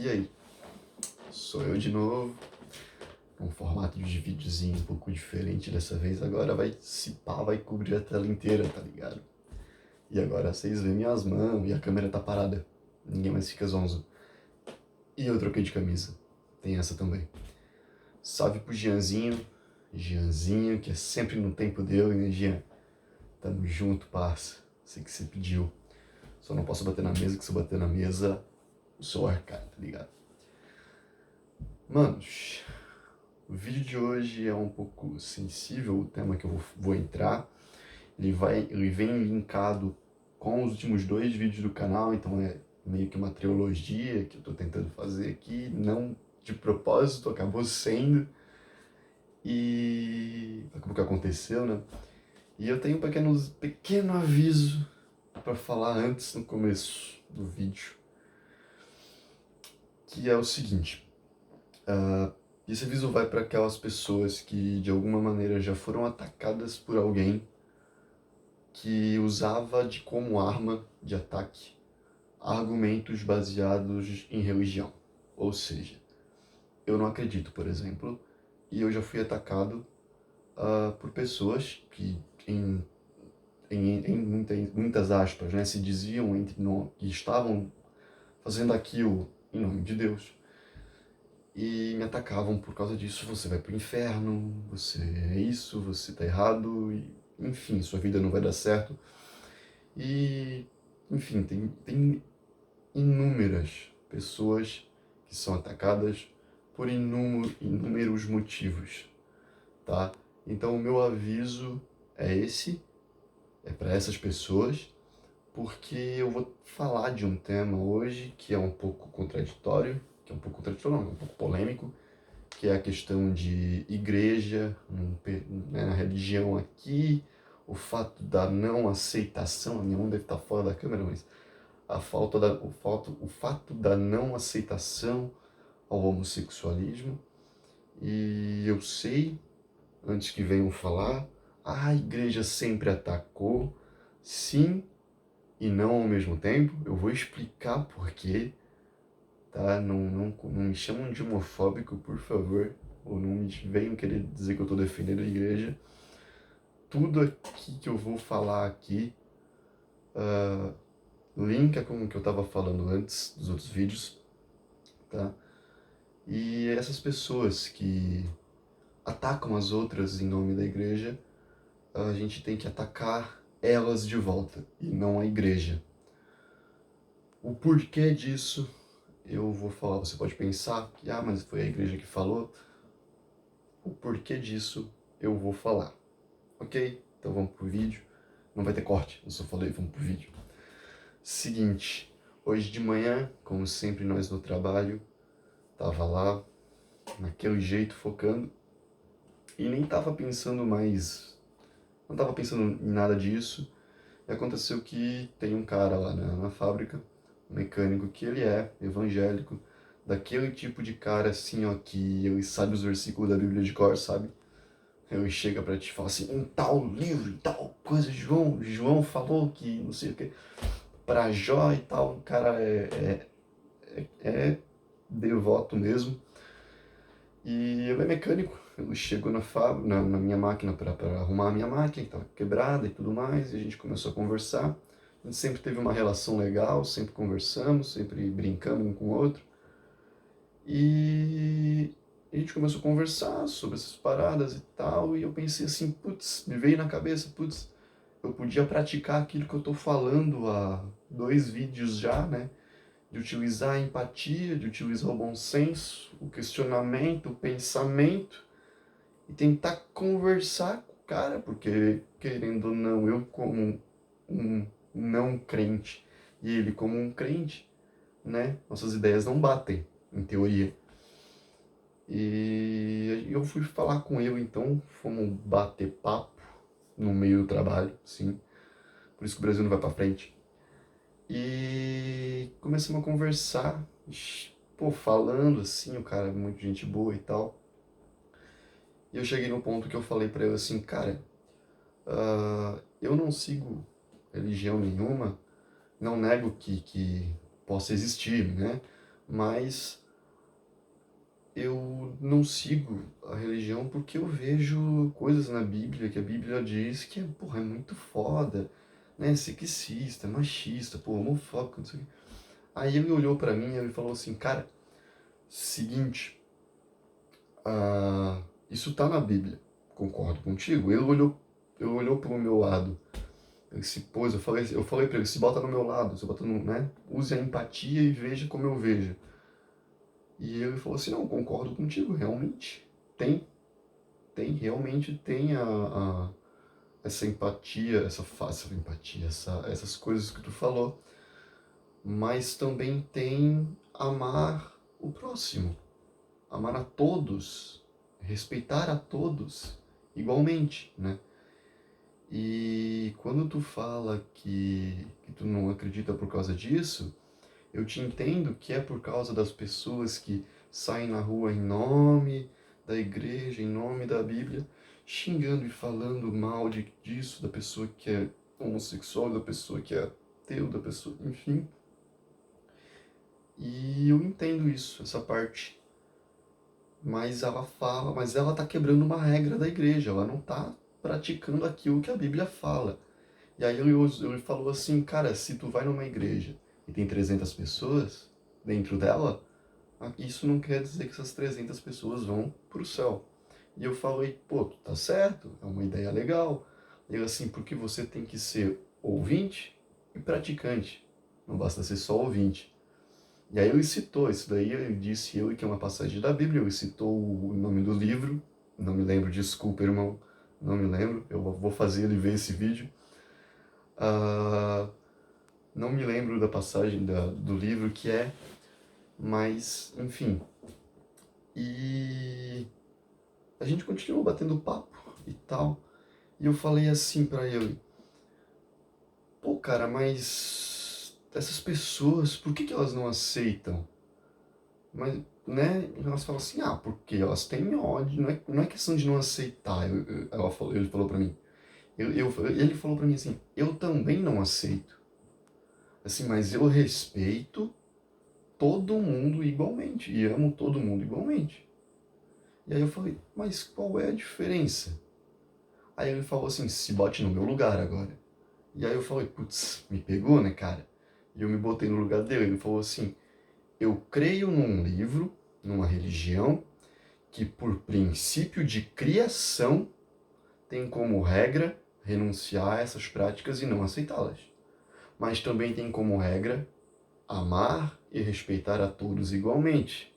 E aí? Sou eu de novo, um formato de videozinho um pouco diferente dessa vez. Agora vai cobrir a tela inteira, tá ligado? E agora vocês veem minhas mãos e a câmera tá parada. Ninguém mais fica zonzo. E eu troquei de camisa. Tem essa também. Salve pro Gianzinho, que é sempre no tempo dele, né, Gian? Tamo junto, parça. Sei que você pediu. Só não posso bater na mesa, que se eu bater na mesa, o celular cai, tá ligado? Manos, o vídeo de hoje é um pouco sensível, o tema que eu vou entrar. Ele vem linkado com os últimos 2 vídeos do canal, então é meio que uma trilogia que eu tô tentando fazer aqui, não de propósito, acabou sendo. E acabou que aconteceu, né? E eu tenho um pequeno aviso para falar antes, no começo do vídeo, que é o seguinte. Esse aviso vai para aquelas pessoas que de alguma maneira já foram atacadas por alguém que usava de como arma de ataque argumentos baseados em religião. Ou seja, eu não acredito, por exemplo, e eu já fui atacado por pessoas que, em muitas aspas, né, se diziam que estavam fazendo aquilo em nome de Deus, e me atacavam por causa disso. Você vai pro inferno, você é isso, você tá errado, e, enfim, sua vida não vai dar certo. E, enfim, tem inúmeras pessoas que são atacadas por inúmeros motivos, tá? Então o meu aviso é esse, é para essas pessoas, porque eu vou falar de um tema hoje que é um pouco contraditório, que é um pouco contraditório não, é um pouco polêmico, que é a questão de igreja, né, na religião aqui, o fato da não aceitação. A minha mão deve estar fora da câmera, mas o fato da não aceitação ao homossexualismo. E eu sei, antes que venham falar, a igreja sempre atacou, sim e não ao mesmo tempo. Eu vou explicar por quê, tá? Não me chamam de homofóbico, por favor, ou não me venham querer dizer que eu estou defendendo a igreja. Tudo aqui que eu vou falar aqui linka com o que eu estava falando antes dos outros vídeos, tá? E essas pessoas que atacam as outras em nome da igreja, a gente tem que atacar elas de volta e não a igreja. O porquê disso eu vou falar. Você pode pensar que, mas foi a igreja que falou. O porquê disso eu vou falar. Ok? Então vamos pro vídeo. Não vai ter corte, eu só falei, vamos pro vídeo. Seguinte, hoje de manhã, como sempre nós no trabalho, tava lá, naquele jeito, focando, e nem tava pensando mais, não tava pensando em nada disso. E aconteceu que tem um cara lá na fábrica, um mecânico, que ele é evangélico, daquele tipo de cara assim, ó, que ele sabe os versículos da Bíblia de cor, sabe? Ele chega pra te e fala assim, em tal livro, em tal coisa, João falou que não sei o que, pra Jó e tal. O cara é devoto mesmo. E ele é mecânico. Ele chegou na minha máquina para arrumar a minha máquina, que estava quebrada e tudo mais, e a gente começou a conversar. A gente sempre teve uma relação legal, sempre conversamos, sempre brincamos um com o outro. E a gente começou a conversar sobre essas paradas e tal, e eu pensei assim, putz, me veio na cabeça, putz, eu podia praticar aquilo que eu tô falando há 2 vídeos já, né? De utilizar a empatia, de utilizar o bom senso, o questionamento, o pensamento, e tentar conversar com o cara, porque, querendo ou não, eu como um não crente e ele como um crente, né? Nossas ideias não batem, em teoria. E eu fui falar com ele, então, fomos bater papo no meio do trabalho, sim. Por isso que o Brasil não vai pra frente. E começamos a conversar, pô, falando assim, o cara é muito gente boa e tal. E eu cheguei no ponto que eu falei pra ele assim, cara, eu não sigo religião nenhuma, não nego que possa existir, né? mas eu não sigo a religião porque eu vejo coisas na Bíblia que a Bíblia diz que, porra, é muito foda, né? Sexista, machista, pô, homofóbico, não sei o quê. Aí ele olhou pra mim e ele falou assim, cara, seguinte, isso tá na Bíblia, concordo contigo. Ele olhou pro meu lado, ele se pôs, eu falei pra ele, se bota no meu lado, se bota no, né? Use a empatia e veja como eu vejo. E ele falou assim, não, concordo contigo, realmente, realmente tem essa empatia, essa empatia, essas coisas que tu falou, mas também tem amar o próximo, amar a todos, respeitar a todos igualmente, né? E quando tu fala que tu não acredita por causa disso, eu te entendo que é por causa das pessoas que saem na rua em nome da igreja, em nome da Bíblia, xingando e falando mal disso, da pessoa que é homossexual, da pessoa que é ateu, da pessoa, enfim. E eu entendo isso, essa parte. Mas ela tá quebrando uma regra da igreja, ela não tá praticando aquilo que a Bíblia fala. E aí ele falou assim, cara, se tu vai numa igreja e tem 300 pessoas dentro dela, isso não quer dizer que essas 300 pessoas vão pro céu. E eu falei, pô, tu tá certo, é uma ideia legal. E ele assim, porque você tem que ser ouvinte e praticante. Não basta ser só ouvinte. E aí ele citou isso daí, ele disse ele que é uma passagem da Bíblia, ele citou o nome do livro, não me lembro, desculpa, irmão, não me lembro, eu vou fazer ele ver esse vídeo. Ah, não me lembro da passagem do livro que é, mas, enfim. E a gente continuou batendo papo e tal. E eu falei assim pra ele: pô, cara, mas essas pessoas, por que elas não aceitam? Mas, né, elas falam assim: ah, porque elas têm ódio, não é questão de não aceitar. Ele falou pra mim. Ele falou pra mim assim: eu também não aceito. Assim, mas eu respeito todo mundo igualmente e amo todo mundo igualmente. E aí eu falei: mas qual é a diferença? Aí ele falou assim: se bote no meu lugar agora. E aí eu falei: putz, me pegou, né, cara? E eu me botei no lugar dele. Ele falou assim: eu creio num livro, numa religião, que por princípio de criação tem como regra renunciar a essas práticas e não aceitá-las. Mas também tem como regra amar e respeitar a todos igualmente.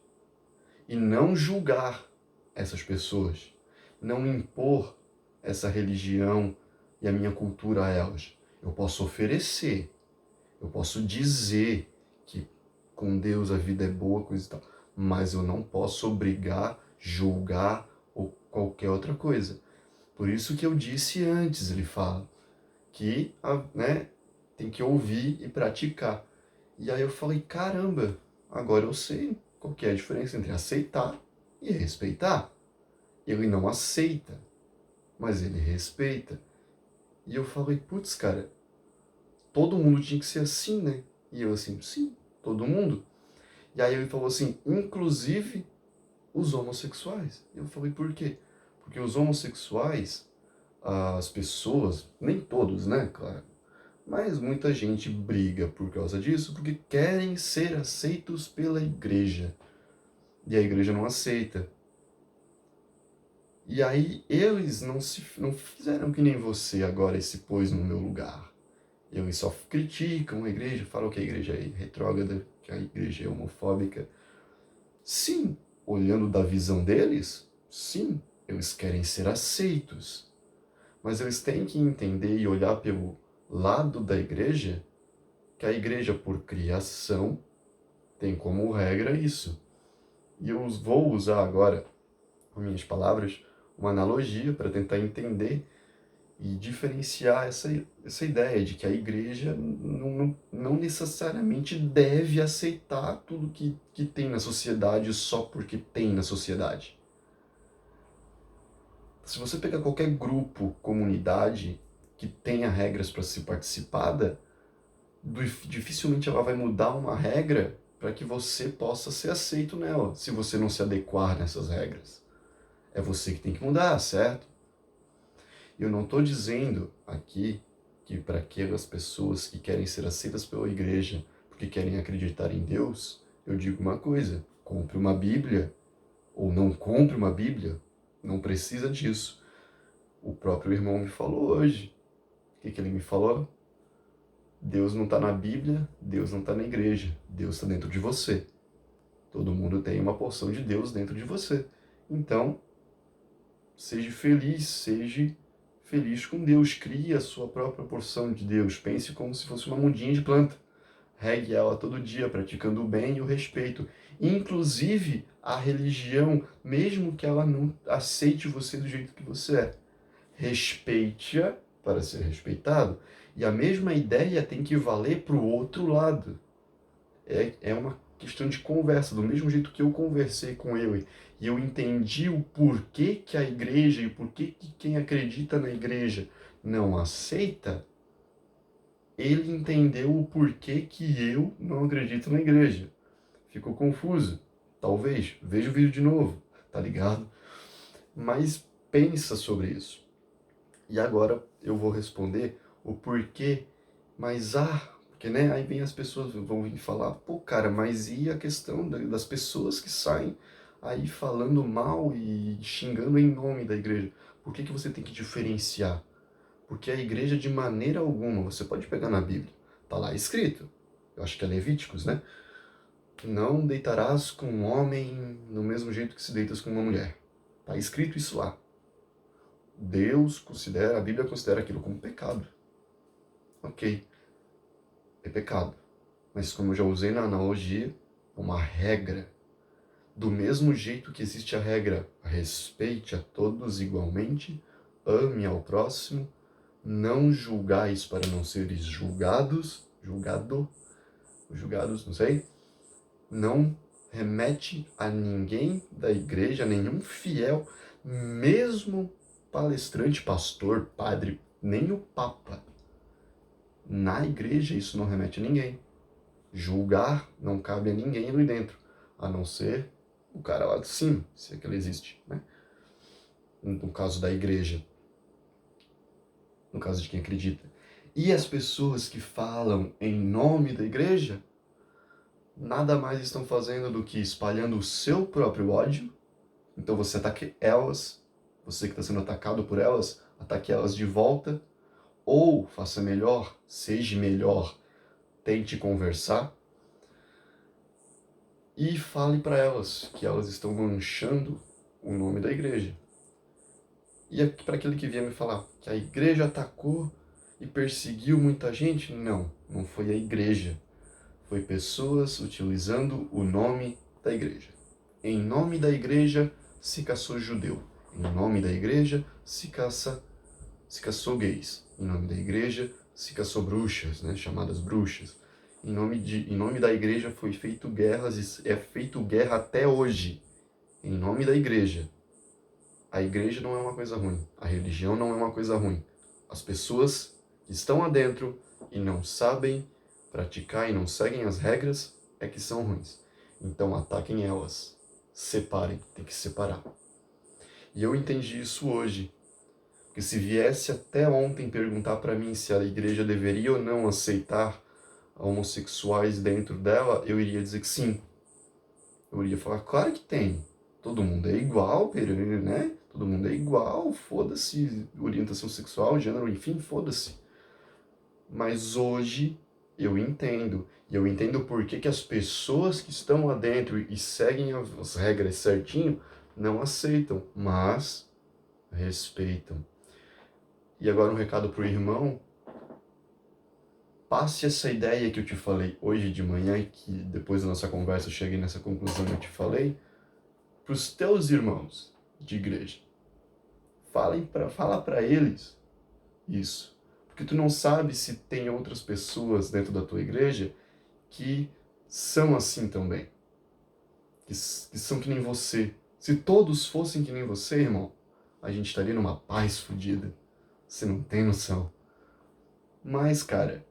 E não julgar essas pessoas. Não impor essa religião e a minha cultura a elas. Eu posso oferecer, eu posso dizer que com Deus a vida é boa, coisa e tal, mas eu não posso obrigar, julgar ou qualquer outra coisa. Por isso que eu disse antes, ele fala, que né, tem que ouvir e praticar. E aí eu falei, caramba, agora eu sei qual que é a diferença entre aceitar e respeitar. Ele não aceita, mas ele respeita. E eu falei, putz, cara, todo mundo tinha que ser assim, né? E eu assim, sim, todo mundo. E aí ele falou assim, inclusive os homossexuais. E eu falei, por quê? Porque os homossexuais, as pessoas, nem todos, né, claro, mas muita gente briga por causa disso, porque querem ser aceitos pela igreja. E a igreja não aceita. E aí eles não fizeram que nem você agora e se pôs no meu lugar. Eles só criticam a igreja, falam que a igreja é retrógrada, que a igreja é homofóbica. Sim, olhando da visão deles, sim, eles querem ser aceitos. Mas eles têm que entender e olhar pelo lado da igreja, que a igreja, por criação, tem como regra isso. E eu vou usar agora, com minhas palavras, uma analogia para tentar entender e diferenciar essa ideia de que a igreja não necessariamente deve aceitar tudo que tem na sociedade só porque tem na sociedade. Se você pegar qualquer grupo, comunidade que tenha regras para ser participada, dificilmente ela vai mudar uma regra para que você possa ser aceito nela, se você não se adequar nessas regras. É você que tem que mudar, certo? Eu não estou dizendo aqui que para aquelas pessoas que querem ser aceitas pela igreja, porque querem acreditar em Deus, eu digo uma coisa: compre uma Bíblia, ou não compre uma Bíblia, não precisa disso. O próprio irmão me falou hoje. O que ele me falou? Deus não está na Bíblia, Deus não está na igreja, Deus está dentro de você. Todo mundo tem uma porção de Deus dentro de você. Então, seja feliz com Deus, crie a sua própria porção de Deus, pense como se fosse uma mudinha de planta. Regue ela todo dia, praticando o bem e o respeito. Inclusive, a religião, mesmo que ela não aceite você do jeito que você é, respeite-a para ser respeitado. E a mesma ideia tem que valer para o outro lado. É uma questão de conversa, do mesmo jeito que eu conversei com ele e eu entendi o porquê que a igreja e o porquê que quem acredita na igreja não aceita, ele entendeu o porquê que eu não acredito na igreja. Ficou confuso? Talvez. Veja o vídeo de novo, tá ligado? Mas pensa sobre isso. E agora eu vou responder o porquê, mas porque né, aí vem as pessoas vão vir falar, pô cara, mas e a questão das pessoas que saem aí falando mal e xingando em nome da igreja? Por que você tem que diferenciar? Porque a igreja de maneira alguma, você pode pegar na Bíblia, tá lá escrito, eu acho que é Levíticos, né? Não deitarás com um homem no mesmo jeito que se deitas com uma mulher. Tá escrito isso lá. Deus considera, a Bíblia considera aquilo como pecado. Ok, é pecado. Mas como eu já usei na analogia, uma regra. Do mesmo jeito que existe a regra, respeite a todos igualmente, ame ao próximo, não julgais para não seres julgados, não sei, não remete a ninguém da igreja, nenhum fiel, mesmo palestrante, pastor, padre, nem o papa. Na igreja isso não remete a ninguém. Julgar não cabe a ninguém ali dentro, a não ser o cara lá de cima, se é que ele existe, né? No caso da igreja, no caso de quem acredita. E as pessoas que falam em nome da igreja, nada mais estão fazendo do que espalhando o seu próprio ódio. Então você ataque elas, você que está sendo atacado por elas, ataque elas de volta, ou faça melhor, seja melhor, tente conversar e fale para elas que elas estão manchando o nome da igreja. E para aquele que vier me falar que a igreja atacou e perseguiu muita gente, não foi a igreja. Foi pessoas utilizando o nome da igreja. Em nome da igreja se caçou judeu. Em nome da igreja se caçou gays. Em nome da igreja se caçou bruxas, né, chamadas bruxas. Em nome da igreja foi feito guerras e é feito guerra até hoje. Em nome da igreja. A igreja não é uma coisa ruim. A religião não é uma coisa ruim. As pessoas que estão adentro e não sabem praticar e não seguem as regras é que são ruins. Então ataquem elas. Separem. Tem que separar. E eu entendi isso hoje. Porque se viesse até ontem perguntar para mim se a igreja deveria ou não aceitar homossexuais dentro dela, eu iria dizer que sim. Eu iria falar, claro que tem. Todo mundo é igual, né? Todo mundo é igual, foda-se, orientação sexual, gênero, enfim, foda-se. Mas hoje eu entendo. E eu entendo por que as pessoas que estão lá dentro e seguem as regras certinho não aceitam, mas respeitam. E agora um recado pro irmão. Passe essa ideia que eu te falei hoje de manhã, que depois da nossa conversa eu cheguei nessa conclusão que eu te falei, para os teus irmãos de igreja. Fala para eles isso. Porque tu não sabe se tem outras pessoas dentro da tua igreja que são assim também. Que são que nem você. Se todos fossem que nem você, irmão, a gente estaria numa paz fodida. Você não tem noção. Mas, cara,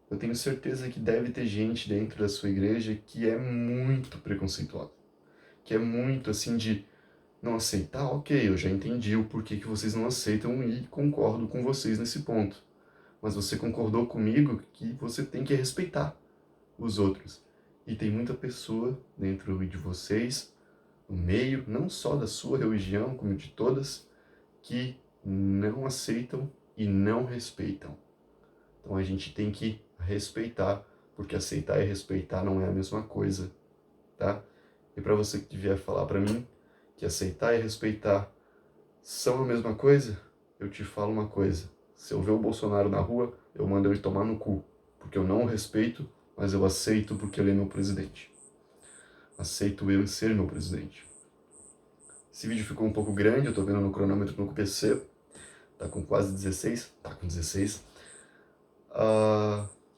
eu tenho certeza que deve ter gente dentro da sua igreja que é muito preconceituosa, que é muito assim de não aceitar, ok, eu já entendi o porquê que vocês não aceitam e concordo com vocês nesse ponto. Mas você concordou comigo que você tem que respeitar os outros. E tem muita pessoa dentro de vocês, no meio, não só da sua religião, como de todas, que não aceitam e não respeitam. Então a gente tem que respeitar, porque aceitar e respeitar não é a mesma coisa, tá? E para você que vier falar para mim que aceitar e respeitar são a mesma coisa, eu te falo uma coisa. Se eu ver o Bolsonaro na rua, eu mando ele tomar no cu, porque eu não o respeito, mas eu aceito porque ele é meu presidente. Aceito ele ser meu presidente. Esse vídeo ficou um pouco grande, eu tô vendo no cronômetro no PC. Tá com quase 16. Tá com 16.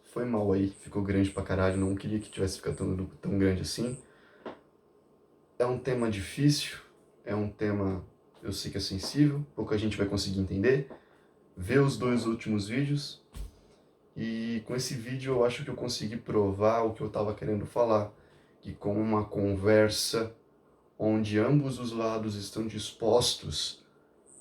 Foi mal aí, ficou grande pra caralho. Não queria que tivesse ficado tão grande assim. É um tema difícil, é um tema, eu sei que é sensível, pouca gente vai conseguir entender. Vê os 2 últimos vídeos. E com esse vídeo eu acho que eu consegui provar o que eu estava querendo falar. Que com uma conversa onde ambos os lados estão dispostos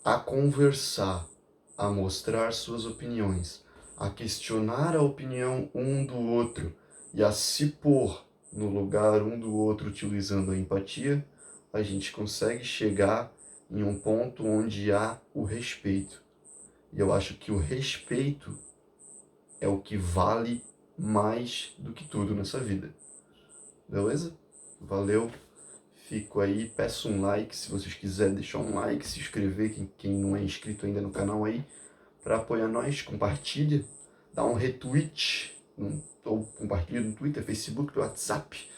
a conversar, a mostrar suas opiniões, a questionar a opinião um do outro e a se pôr no lugar um do outro utilizando a empatia, a gente consegue chegar em um ponto onde há o respeito. E eu acho que o respeito é o que vale mais do que tudo nessa vida. Beleza? Valeu. Fico aí, peço um like, se vocês quiserem deixar um like, se inscrever, quem não é inscrito ainda no canal aí, para apoiar nós, compartilha, dá um retweet, ou compartilha no Twitter, Facebook, no WhatsApp,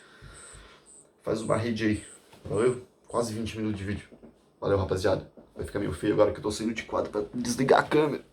faz uma rede aí, valeu? Quase 20 minutos de vídeo. Valeu, rapaziada. Vai ficar meio feio agora que eu tô saindo de quadro para desligar a câmera.